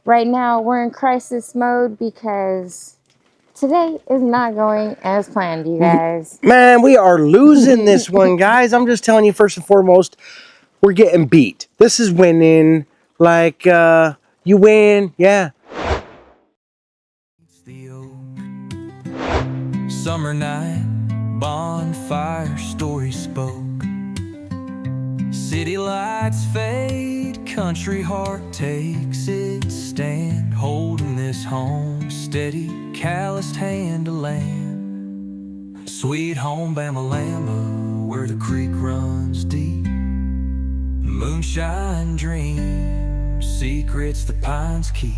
Right now, we're in crisis mode because today is not going as planned, you guys. Man, we are losing this one, guys. I'm just telling you, first and foremost, we're getting beat. This is winning. Like, you win, yeah. It's the oak. Summer night, bonfire, story spoke. City lights fade, country heart takes its stand, holding this home, steady, calloused hand to land. Sweet home Bamalamba, where the creek runs deep. Moonshine dreams, secrets the pines keep.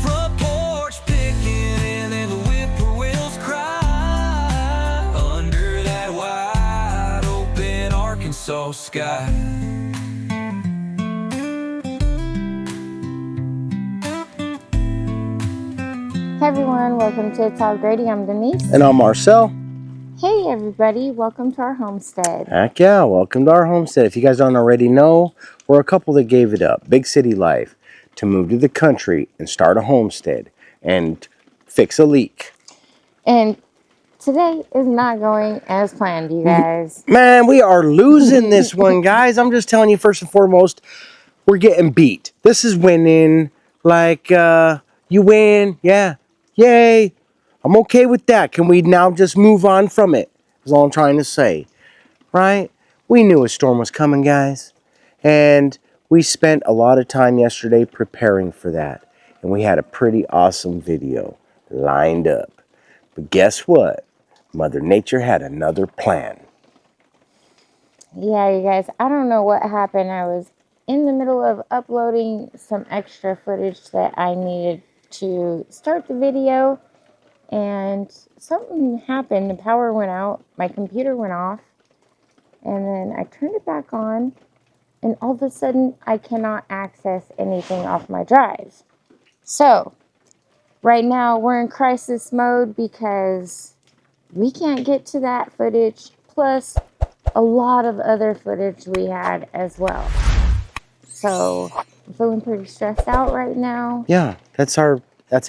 Front porch picking and the whippoorwills cry under that wide open Arkansas sky. Hey everyone, welcome to It's All Grady. I'm Denise. And I'm Marcel. Hey everybody, welcome to our homestead. Heck yeah, welcome to our homestead. If you guys don't already know, we're a couple that gave it up, big city life, to move to the country and start a homestead and fix a leak. And today is not going as planned, you guys. Man, we are losing this one, guys. I'm just telling you, first and foremost, we're getting beat. This is winning. Like, you win, yeah, yay. I'm okay with that. Can we now just move on from it? Is all I'm trying to say, right? We knew a storm was coming, guys. And we spent a lot of time yesterday preparing for that. And we had a pretty awesome video lined up. But guess what? Mother Nature had another plan. Yeah, you guys, I don't know what happened. I was in the middle of uploading some extra footage that I needed to start the video, and something happened. The power went out, my computer went off, and then I turned it back on, and all of a sudden I cannot access anything off my drive. So right now we're in crisis mode because we can't get to that footage, plus a lot of other footage we had as well. So I'm feeling pretty stressed out right now. Yeah, that's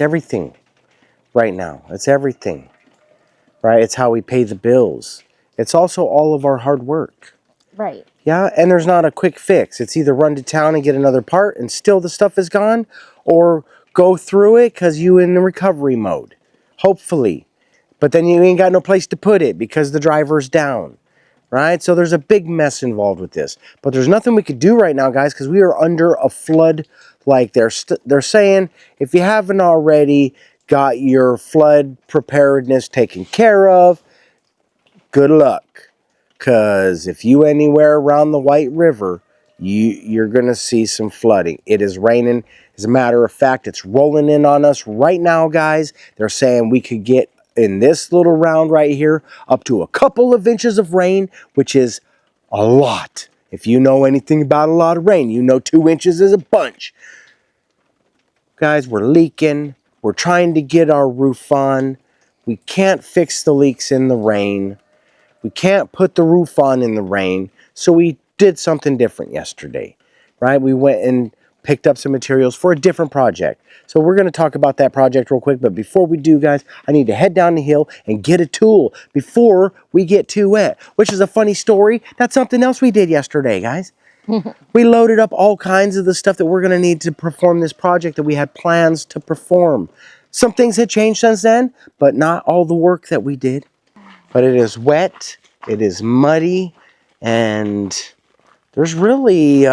everything right now. That's everything, right? It's how we pay the bills. It's also all of our hard work. Right. Yeah, and there's not a quick fix. It's either run to town and get another part and still the stuff is gone, or go through it because you in the recovery mode, hopefully. But then you ain't got no place to put it because the driver's down, right? So there's a big mess involved with this. But there's nothing we could do right now, guys, because we are under a flood. Like they're saying, if you haven't already got your flood preparedness taken care of, good luck. Because if you anywhere around the White River, you're going to see some flooding. It is raining. As a matter of fact, it's rolling in on us right now, guys. They're saying we could get, in this little round right here, up to a couple of inches of rain, which is a lot. If you know anything about a lot of rain, you know 2 inches is a bunch. Guys, we're leaking. We're trying to get our roof on. We can't fix the leaks in the rain. We can't put the roof on in the rain, so we did something different yesterday, right? We went and picked up some materials for a different project. So we're going to talk about that project real quick, but before we do, guys, I need to head down the hill and get a tool before we get too wet, which is a funny story. That's something else we did yesterday, guys. We loaded up all kinds of the stuff that we're going to need to perform this project that we had plans to perform. Some things had changed since then, but not all the work that we did. But it is wet, it is muddy, and there's really,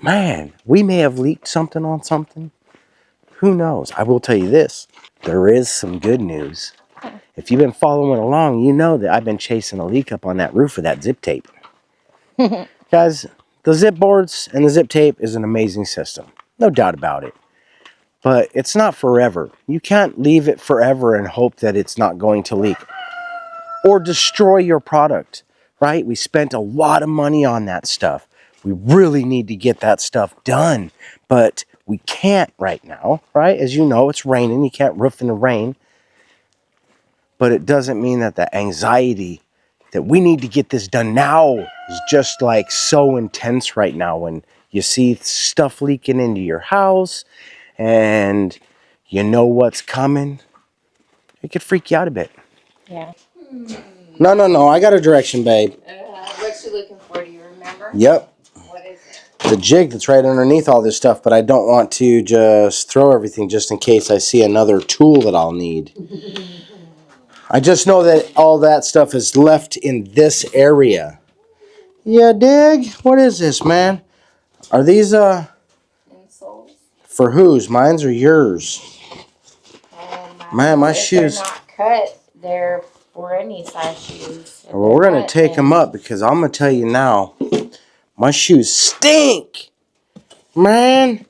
man, we may have leaked something on something. Who knows? I will tell you this, there is some good news. If you've been following along, you know that I've been chasing a leak up on that roof of that zip tape. Guys, the zip boards and the zip tape is an amazing system. No doubt about it. But it's not forever. You can't leave it forever and hope that it's not going to leak or destroy your product, right? We spent a lot of money on that stuff. We really need to get that stuff done, but we can't right now, right? As you know, it's raining. You can't roof in the rain. But it doesn't mean that the anxiety that we need to get this done now is just like so intense right now when you see stuff leaking into your house and you know what's coming. It could freak you out a bit. Yeah. No. I got a direction, babe. What you looking for? Do you remember? Yep. What is it? The jig that's right underneath all this stuff, but I don't want to just throw everything just in case I see another tool that I'll need. I just know that all that stuff is left in this area. Yeah, dig? What is this, man? Are these, Insoles? for whose? Mine's or yours? Man, my shoes. They're not cut. They're for any size shoes. Well, we're going to take them up because I'm going to tell you now, my shoes stink. Man,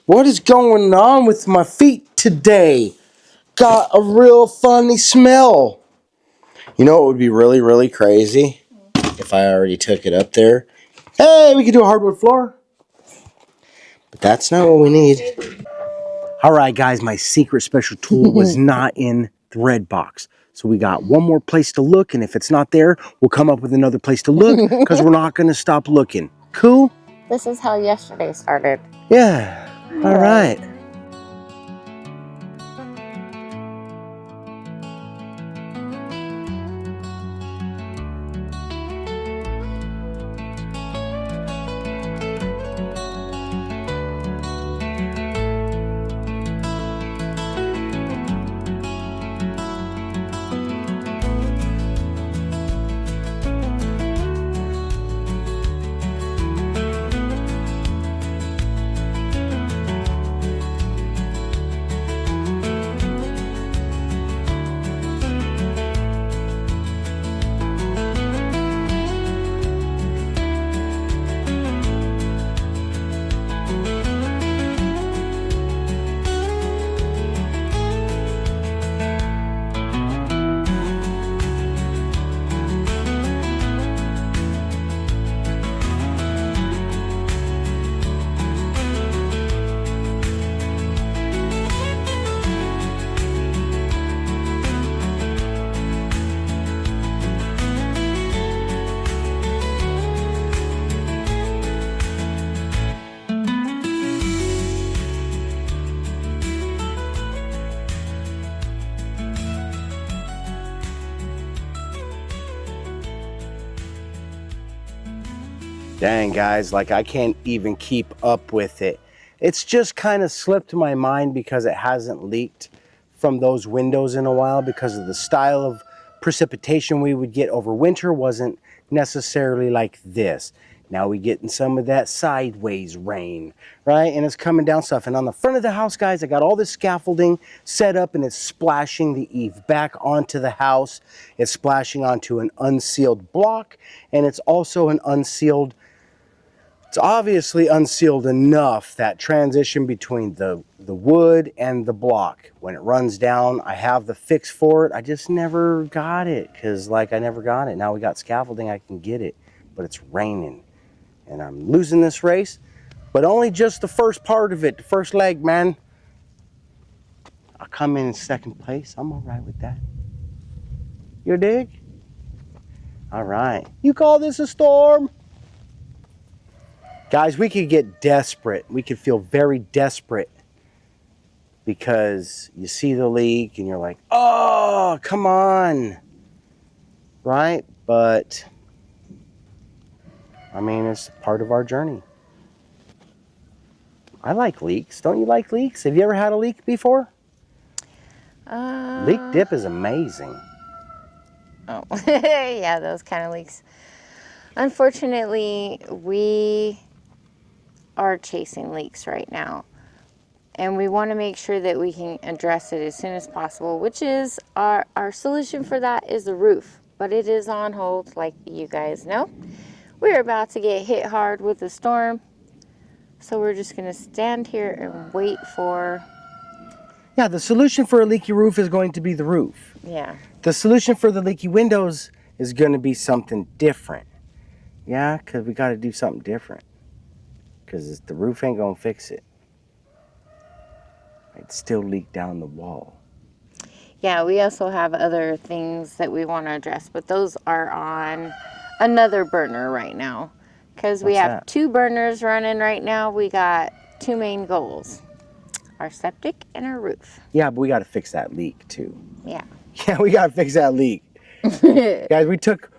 what is going on with my feet today? Got a real funny smell. You know what would be really, really crazy? If I already took it up there. Hey, we could do a hardwood floor. But that's not what we need. All right, guys, my secret special tool was not in the red box. So we got one more place to look, and if it's not there, we'll come up with another place to look because we're not going to stop looking. Cool? This is how yesterday started. Yeah. All right. Dang, guys, like I can't even keep up with it. It's just kind of slipped my mind because it hasn't leaked from those windows in a while because of the style of precipitation we would get over winter wasn't necessarily like this. Now we getting some of that sideways rain, right? And it's coming down stuff. And on the front of the house, guys, I got all this scaffolding set up and it's splashing the eave back onto the house. It's splashing onto an unsealed block, and it's also an unsealed. It's obviously unsealed enough, that transition between the wood and the block. When it runs down, I have the fix for it. I just never got it because, like, I never got it. Now we got scaffolding, I can get it, but it's raining. And I'm losing this race, but only just the first part of it, the first leg, man. I'll come in second place. I'm all right with that. You dig? All right. You call this a storm? Guys, we could get desperate. We could feel very desperate because you see the leak and you're like, oh, come on. Right? But, I mean, it's part of our journey. I like leaks. Don't you like leaks? Have you ever had a leak before? Leak dip is amazing. Oh, yeah, those kind of leaks. Unfortunately, we are chasing leaks right now. And we want to make sure that we can address it as soon as possible, which is our solution for that is the roof. But it is on hold, like you guys know. We're about to get hit hard with a storm. So we're just going to stand here and wait for... Yeah, the solution for a leaky roof is going to be the roof. Yeah. The solution for the leaky windows is going to be something different. Yeah, because we got to do something different. Because the roof ain't going to fix it. It still leaked down the wall. Yeah, we also have other things that we want to address, but those are on another burner right now. Because we What's have that? 2 burners running right now. We got 2 main goals. Our septic and our roof. Yeah, but we got to fix that leak too. Yeah. Yeah, we got to fix that leak. Guys,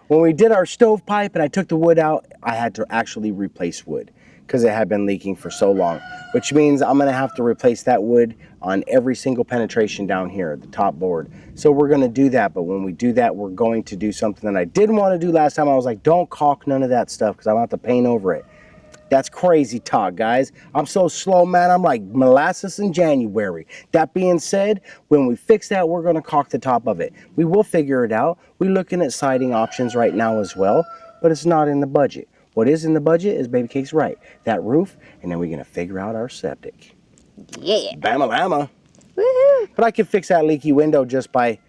when we did our stovepipe and I took the wood out, I had to actually replace wood because it had been leaking for so long, which means I'm going to have to replace that wood on every single penetration down here, the top board. So we're going to do that, but when we do that, we're going to do something that I didn't want to do last time. I was like, don't caulk none of that stuff because I'm going to have to paint over it. That's crazy talk, guys. I'm so slow, man. I'm like molasses in January. That being said, when we fix that, we're going to caulk the top of it. We will figure it out. We're looking at siding options right now as well, but it's not in the budget. What is in the budget is Baby Cake's right. That roof, and then we're going to figure out our septic. Yeah. Bama-lama. Woohoo. But I can fix that leaky window just by,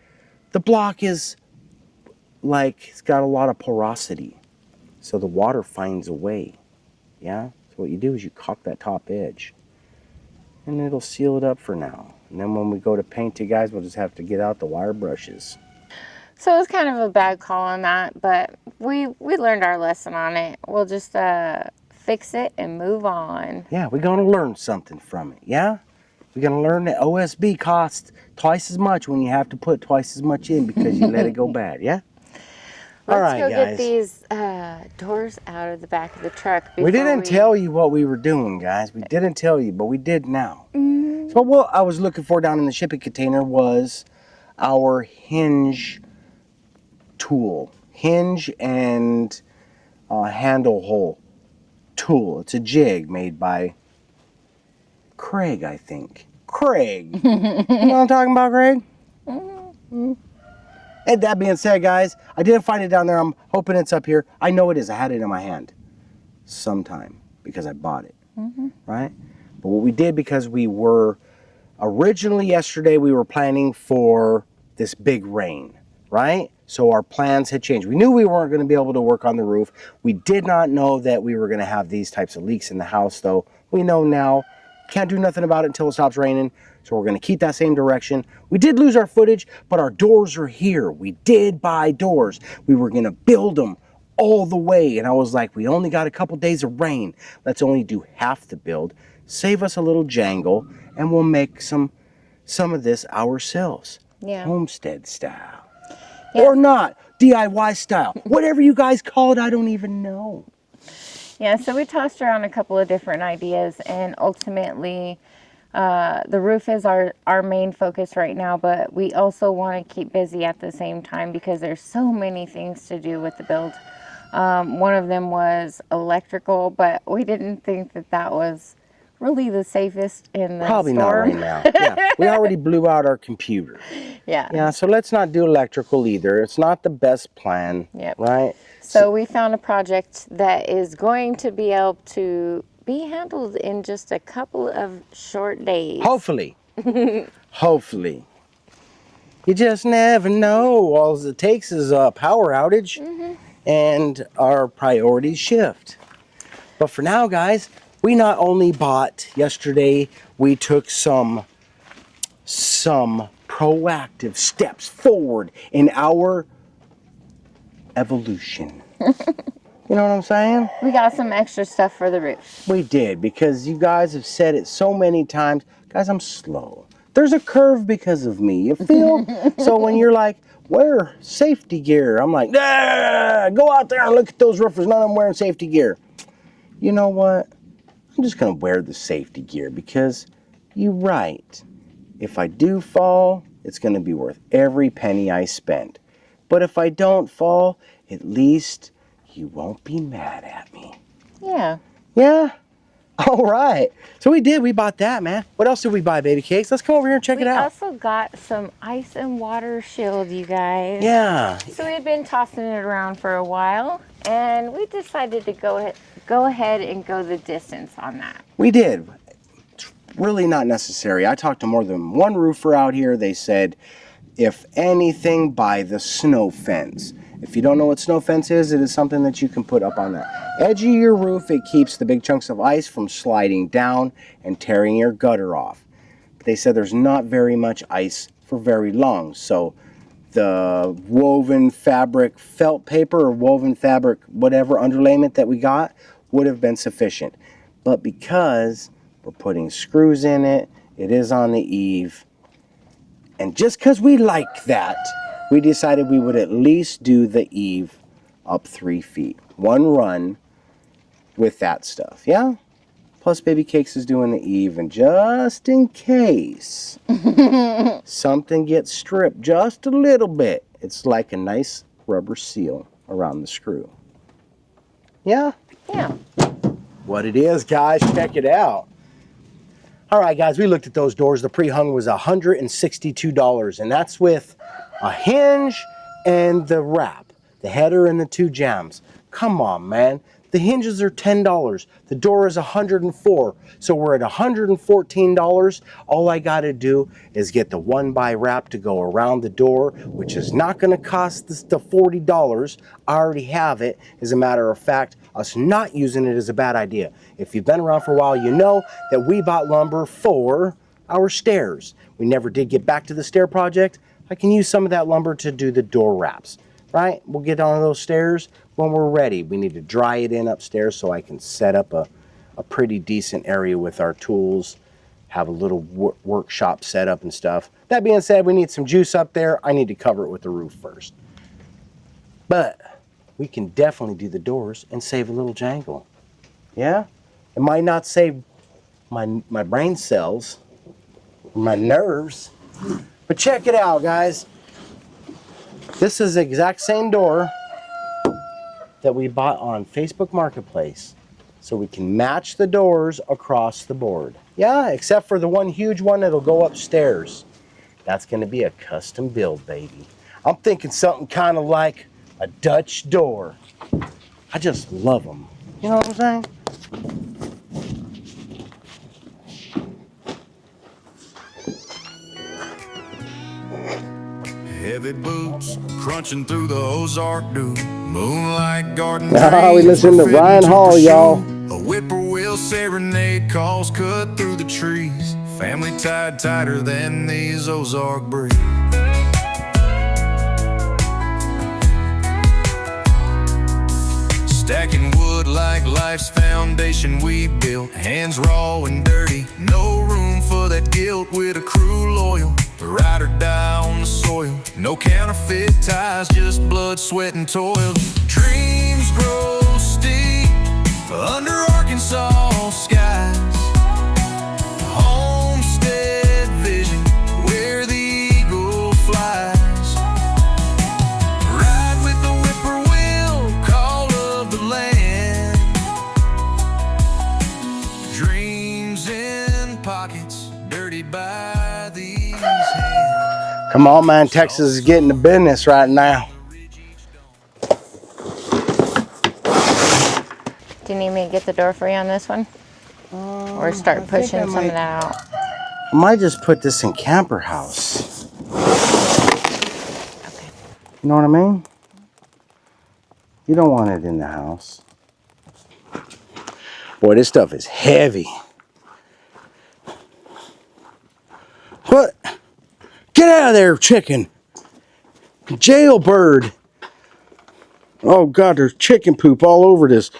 the block is like, it's got a lot of porosity. So the water finds a way. Yeah, so what you do is you caulk that top edge and it'll seal it up for now. And then when we go to paint, you guys, we'll just have to get out the wire brushes. So it was kind of a bad call on that, but we learned our lesson on it. We'll just fix it and move on. Yeah, we're going to learn something from it, yeah? We're going to learn that OSB costs twice as much when you have to put twice as much in because you let it go bad, yeah? All right, Let's go guys. get these doors out of the back of the truck. We didn't tell you what we were doing, guys. We didn't tell you, but we did now. So what I was looking for down in the shipping container was our hinge tool. Hinge and handle hole tool. It's a jig made by Craig, I think. Craig. You know what I'm talking about, Craig? And that being said, guys, I didn't find it down there. I'm hoping it's up here. I know it is. I had it in my hand sometime because I bought it, right? But what we did, because we were originally yesterday, we were planning for this big rain, right? So our plans had changed. We knew we weren't going to be able to work on the roof. We did not know that we were going to have these types of leaks in the house, though. We know now. Can't do nothing about it until it stops raining. So we're going to keep that same direction. We did lose our footage, but our doors are here. We did buy doors. We were going to build them all the way. And I was like, we only got a couple days of rain. Let's only do half the build. Save us a little jangle, and we'll make some of this ourselves. Yeah. Homestead style. Yeah. Or not. DIY style. Whatever you guys call it, I don't even know. Yeah, so we tossed around a couple of different ideas, and ultimately the roof is our main focus right now, but we also want to keep busy at the same time because there's so many things to do with the build. One of them was electrical, but we didn't think that was really the safest in the Probably storm. not right now. Yeah, we already blew out our computer. Yeah. Yeah, so let's not do electrical either. It's not the best plan, Yep. right? So we found a project that is going to be able to be handled in just a couple of short days. Hopefully. Hopefully. You just never know. All it takes is a power outage and our priorities shift. But for now, guys, we not only bought yesterday, we took some proactive steps forward in our evolution. You know what I'm saying? We got some extra stuff for the roof. We did, because you guys have said it so many times. Guys, I'm slow. There's a curve because of me, you feel? So when you're like, wear safety gear, I'm like, nah, go out there and look at those roofers, none of them wearing safety gear. You know what? I'm just going to wear the safety gear because you're right. If I do fall, it's going to be worth every penny I spend. But if I don't fall, at least you won't be mad at me. Yeah. Yeah? All right. So we bought that, man. What else did we buy, Baby Cakes? Let's come over here and check it out. We also got some ice and water shield, you guys. Yeah. So we had been tossing it around for a while, and we decided to go ahead and go the distance on that. We did. It's really not necessary. I talked to more than one roofer out here. They said, if anything, buy the snow fence. If you don't know what snow fence is, it is something that you can put up on the edge of your roof. It keeps the big chunks of ice from sliding down and tearing your gutter off. They said there's not very much ice for very long. So the woven fabric felt paper or woven fabric whatever underlayment that we got would have been sufficient. But because we're putting screws in it, it is on the eave, and just because we like that, we decided we would at least do the eave up 3 feet. One run with that stuff, yeah? Plus Baby Cakes is doing the eave, and just in case something gets stripped just a little bit, it's like a nice rubber seal around the screw. Yeah? Yeah. What it is, guys, check it out. All right, guys, we looked at those doors. The pre-hung was $162, and that's with a hinge and the wrap, the header and the 2 jambs. Come on, man. The hinges are $10. The door is $104, so we're at $114. All I got to do is get the 1x wrap to go around the door, which is not going to cost the $40. I already have it. As a matter of fact, us not using it is a bad idea. If you've been around for a while, you know that we bought lumber for our stairs. We never did get back to the stair project. I can use some of that lumber to do the door wraps, right? We'll get on those stairs when we're ready. We need to dry it in upstairs so I can set up a pretty decent area with our tools, have a little workshop set up and stuff. That being said, we need some juice up there. I need to cover it with the roof first. But we can definitely do the doors and save a little jangle. Yeah? It might not save my brain cells, my nerves, but check it out, guys. This is the exact same door that we bought on Facebook Marketplace. So we can match the doors across the board. Yeah, except for the one huge one that'll go upstairs. That's gonna be a custom build, baby. I'm thinking something kind of like a Dutch door. I just love them. You know what I'm saying? Heavy boots crunching through the Ozark dew. Moonlight garden. We listen to Ryan Hall, y'all. A whippoorwill serenade calls cut through the trees. Family tied tighter than these Ozark breeze. Stacking wood like life's foundation we built. Hands raw and dirty, no room for that guilt. With a crew loyal, ride or die on the soil. No counterfeit ties, just blood, sweat, and toil. Dreams grow steep under Arkansas skies. Homestead vision, where the eagle flies. Ride with the whippoorwill, call of the land. Dreams in pockets, dirtied by these hands. Come on, man. Texas is getting to business right now. Do you need me to get the door for you on this one? Or start pushing some of that out? I might just put this in camper house. Okay. You know what I mean? You don't want it in the house. Boy, this stuff is heavy. What? Get out of there, chicken. Jailbird. Oh, God, there's chicken poop all over this.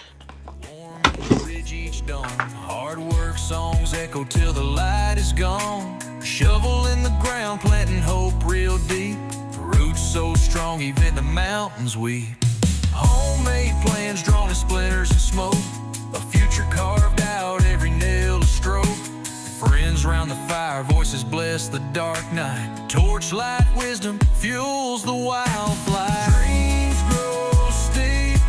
Hard work songs echo till the light is gone. Shovel in the ground, planting hope real deep. Roots so strong, even the mountains weep. Homemade plans drawn in splinters and smoke. A future carved out, every nail a stroke. Friends round the fire, voices bless the dark night. Torchlight wisdom fuels the wildfire. Dreams grow steep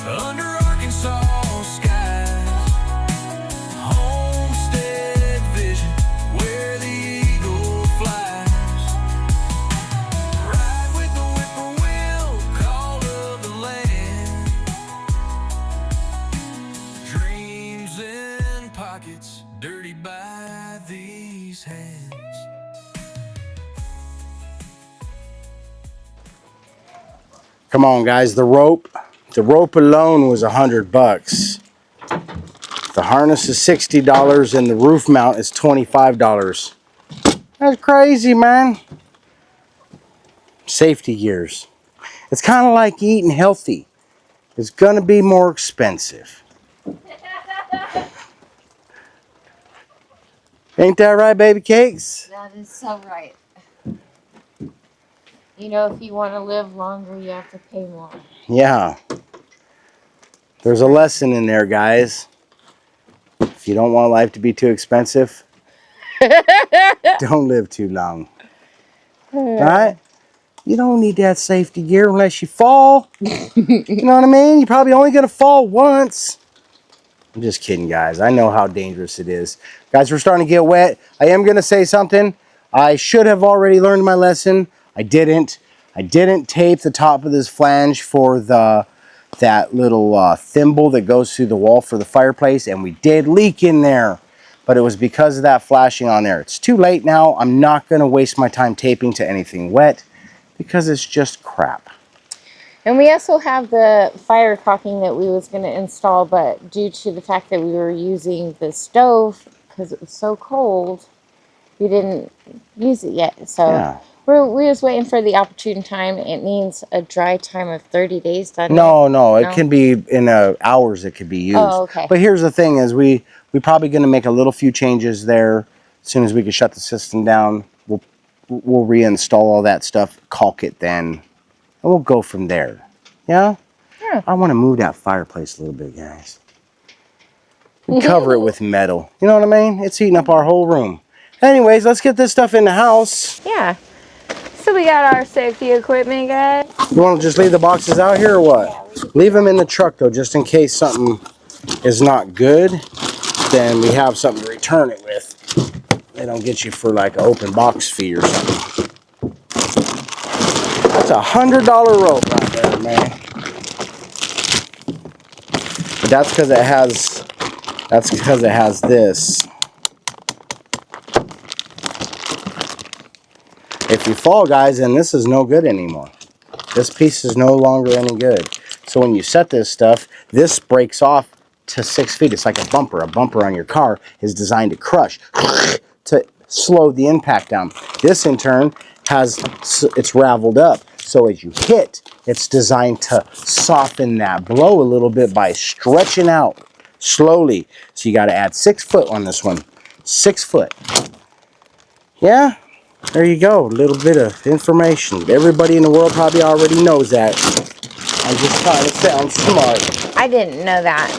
under Arkansas skies. Homestead vision, where the eagle flies. Ride with the whippoorwill, call of the land. Dreams in pockets, dirtied by these hands. Come on, guys. The rope alone was $100. The harness is $60 and the roof mount is $25. That's crazy, man. Safety gears. It's kind of like eating healthy. It's going to be more expensive. Ain't that right, baby cakes? That is so right. You know, if you want to live longer, you have to pay more. Yeah. There's a lesson in there, guys. If you don't want life to be too expensive, don't live too long. Right? You don't need that safety gear unless you fall. You know what I mean? You're probably only going to fall once. I'm just kidding, guys. I know how dangerous it is. Guys, we're starting to get wet. I am going to say something. I should have already learned my lesson. I didn't. I didn't tape the top of this flange for that little thimble that goes through the wall for the fireplace, and we did leak in there. But it was because of that flashing on there. It's too late now. I'm not going to waste my time taping to anything wet because it's just crap. And we also have the fire caulking that we was going to install, but due to the fact that we were using the stove because it was so cold, we didn't use it yet. So Yeah. we was waiting for the opportune time. It needs a dry time of 30 days, doesn't it? No, it can be in hours it could be used. Oh, okay. But here's the thing is we probably going to make a little few changes there. As soon as we can shut the system down, we'll reinstall all that stuff, caulk it then, and we'll go from there. Yeah? Yeah. I want to move that fireplace a little bit, guys. And cover it with metal. You know what I mean? It's eating up our whole room. Anyways, let's get this stuff in the house. Yeah. So we got our safety equipment, guys. You want to just leave the boxes out here or what? Yeah, leave them in the truck, though, just in case something is not good. Then we have something to return it with. They don't get you for like an open box fee or something. That's $100 rope right there, man. But that's because it has this. If you fall, guys, then this is no good anymore. This piece is no longer any good. So when you set this stuff, this breaks off to 6 feet. It's like a bumper. A bumper on your car is designed to crush, to slow the impact down. This, in turn, it's raveled up. So as you hit, it's designed to soften that blow a little bit by stretching out slowly. So you got to add 6 foot on this one. 6 foot. Yeah? There you go, a little bit of information. Everybody in the world probably already knows that. I'm just trying to sound smart. I didn't know that.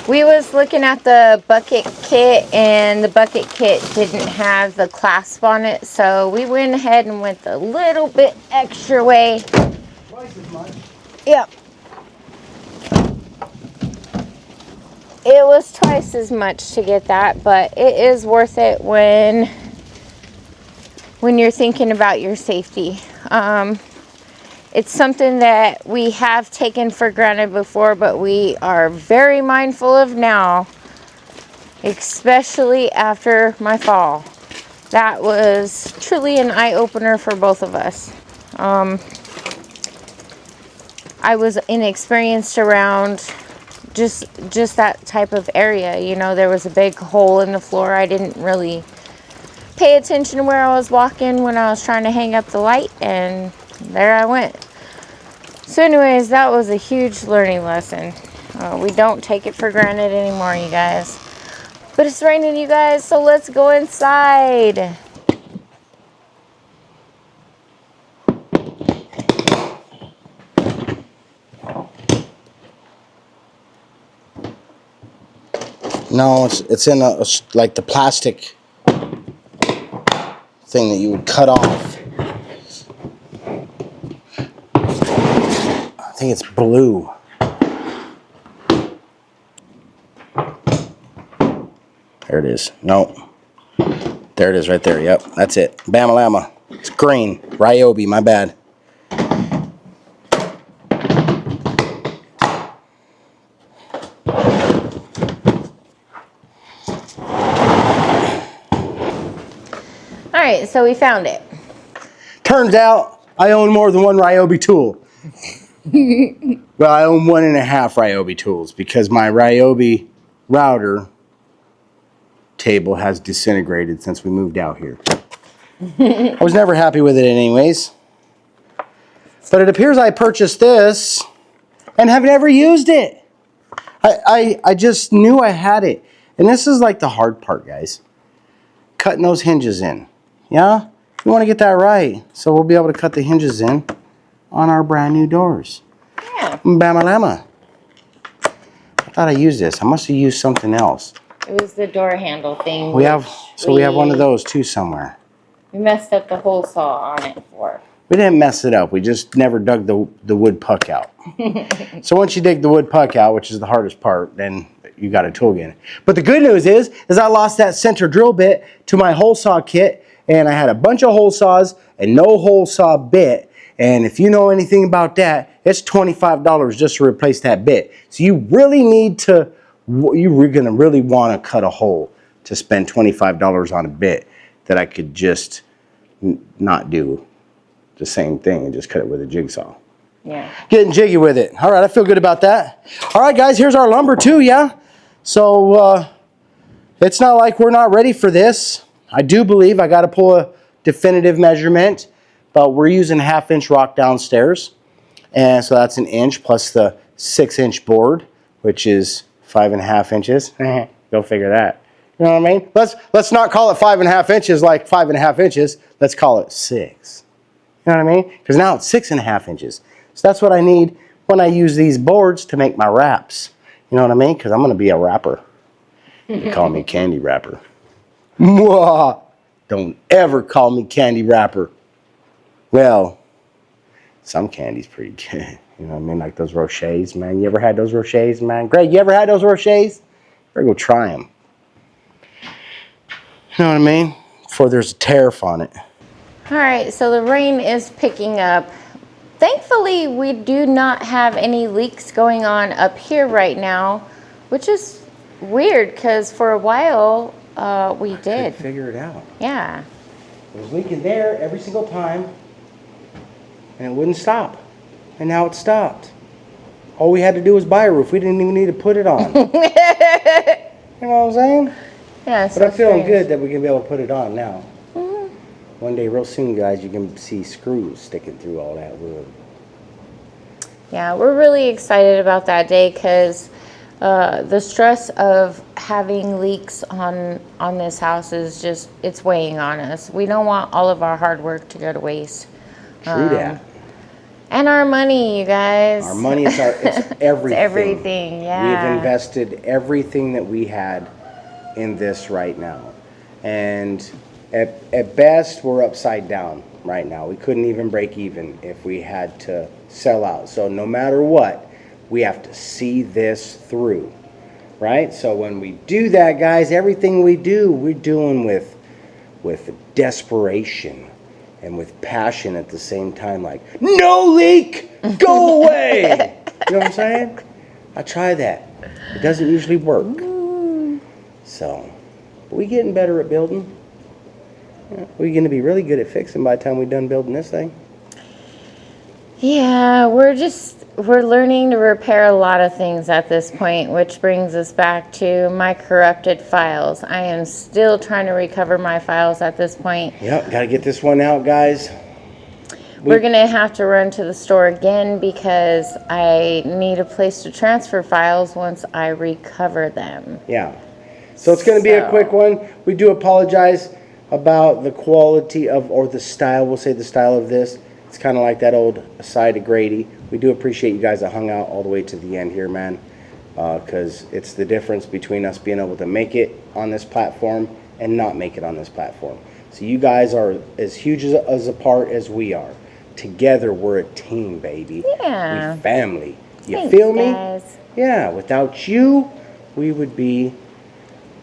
We was looking at the bucket kit, and the bucket kit didn't have the clasp on it, so we went ahead and went a little bit extra way. Twice as much. Yep. It was twice as much to get that, but it is worth it when you're thinking about your safety. It's something that we have taken for granted before, but we are very mindful of now, especially after my fall. That was truly an eye-opener for both of us. I was inexperienced around just that type of area. You know, there was a big hole in the floor. I didn't really pay attention to where I was walking when I was trying to hang up the light, and there I went. So anyways, that was a huge learning lesson. We don't take it for granted anymore, you guys. But it's raining, you guys, so let's go inside. No, it's in like the plastic thing that you would cut off. I think it's blue. There it is. No. There it is right there. Yep, that's it. Bamalama. It's green. Ryobi, my bad. Alright, so we found it. Turns out I own more than one Ryobi tool. Well, I own 1.5 Ryobi tools because my Ryobi router table has disintegrated since we moved out here. I was never happy with it anyways. But it appears I purchased this and have never used it. I just knew I had it. And this is like the hard part, guys. Cutting those hinges in. Yeah? We want to get that right. So we'll be able to cut the hinges in on our brand new doors. Yeah. Bama-lama. I thought I used this. I must have used something else. It was the door handle thing. We have one of those too somewhere. We messed up the hole saw on it for. We didn't mess it up. We just never dug the wood puck out. So once you dig the wood puck out, which is the hardest part, then you got a tool again. But the good news is I lost that center drill bit to my hole saw kit, and I had a bunch of hole saws and no hole saw bit. And if you know anything about that, it's $25 just to replace that bit. So you really need to, you're going to really want to cut a hole to spend $25 on a bit that I could just not do the same thing and just cut it with a jigsaw. Yeah. Getting jiggy with it. All right, I feel good about that. All right, guys, here's our lumber too, yeah? So it's not like we're not ready for this. I do believe I got to pull a definitive measurement, but we're using 1/2-inch rock downstairs. And so that's 1 inch plus the 6-inch board, which is 5.5 inches. Go figure that. You know what I mean? Let's not call it 5.5 inches like 5.5 inches. Let's call it 6. You know what I mean? Because now it's 6.5 inches. So that's what I need when I use these boards to make my wraps. You know what I mean? Because I'm going to be a wrapper. You call me candy wrapper. Mwah! Don't ever call me candy wrapper. Well, some candy's pretty good. You know what I mean? Like those Rochers, man. You ever had those Rochers, man? Greg, you ever had those Rochers? Better go try them. You know what I mean? Before there's a tariff on it. All right, so the rain is picking up. Thankfully, we do not have any leaks going on up here right now, which is weird because for a while we did. Could figure it out. Yeah. It was leaking there every single time, and it wouldn't stop. And now it stopped. All we had to do was buy a roof. We didn't even need to put it on. You know what I'm saying? Yeah. But I'm feeling good that we can be able to put it on now. One day, real soon, guys, you can see screws sticking through all that wood. Yeah, we're really excited about that day because the stress of having leaks on this house is just, it's weighing on us. We don't want all of our hard work to go to waste. True that. And our money, you guys. Our money, it's everything. It's everything, yeah. We've invested everything that we had in this right now. And at best, we're upside down right now. We couldn't even break even if we had to sell out. So no matter what, we have to see this through, right? So when we do that, guys, everything we do, we're doing with desperation and with passion at the same time. Like, no leak, go away. You know what I'm saying? I try that. It doesn't usually work. So, but we getting better at building. We're going to be really good at fixing by the time we're done building this thing. Yeah, we're learning to repair a lot of things at this point, which brings us back to my corrupted files. I am still trying to recover my files at this point. Yep, got to get this one out, guys. We're going to have to run to the store again because I need a place to transfer files once I recover them. Yeah. So it's going to be a quick one. We do apologize about the quality of, or the style, we'll say the style of this. It's kind of like that old side of Grady. We do appreciate you guys that hung out all the way to the end here, man, because it's the difference between us being able to make it on this platform and not make it on this platform. So you guys are as huge as a part as we are. Together, we're a team, baby. Yeah. We family. You Thanks, feel me? guys. Yeah, without you, we would be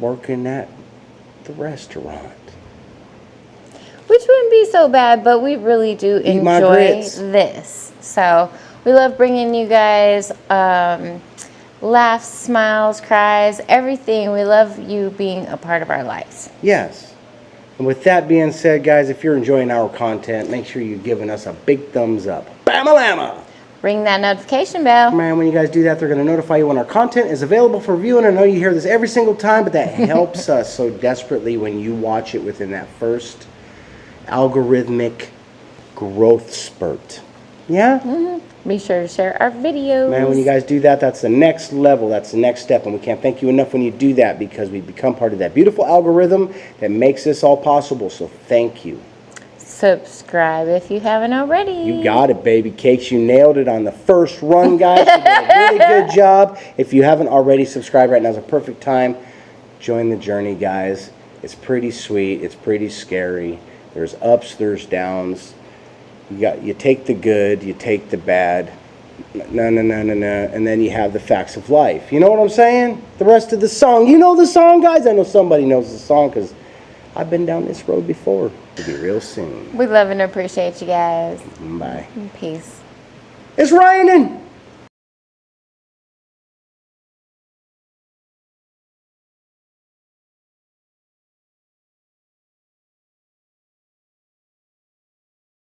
working at the restaurant. Which wouldn't be so bad, but we really do enjoy this. So we love bringing you guys laughs, smiles, cries, everything. We love you being a part of our lives. Yes. And with that being said, guys, if you're enjoying our content, make sure you're giving us a big thumbs up. Bam-a-lama! Ring that notification bell. Man, when you guys do that, they're going to notify you when our content is available for viewing. I know you hear this every single time, but that helps us so desperately when you watch it within that first algorithmic growth spurt. Yeah? Be sure to share our videos. Man, when you guys do that, that's the next level. That's the next step. And we can't thank you enough when you do that, because we become part of that beautiful algorithm that makes this all possible. So thank you. Subscribe if you haven't already. You got it, baby cakes. You nailed it on the first run, guys. You did a really good job. If you haven't already subscribed, right now is a perfect time. Join the journey, guys. It's pretty sweet. It's pretty scary. There's ups, there's downs. You take the good, you take the bad. No, and then you have the facts of life. You know what I'm saying? The rest of the song. You know the song, guys? I know somebody knows the song, because I've been down this road before. We'll be real soon. We love and appreciate you guys. Bye. Peace. It's raining.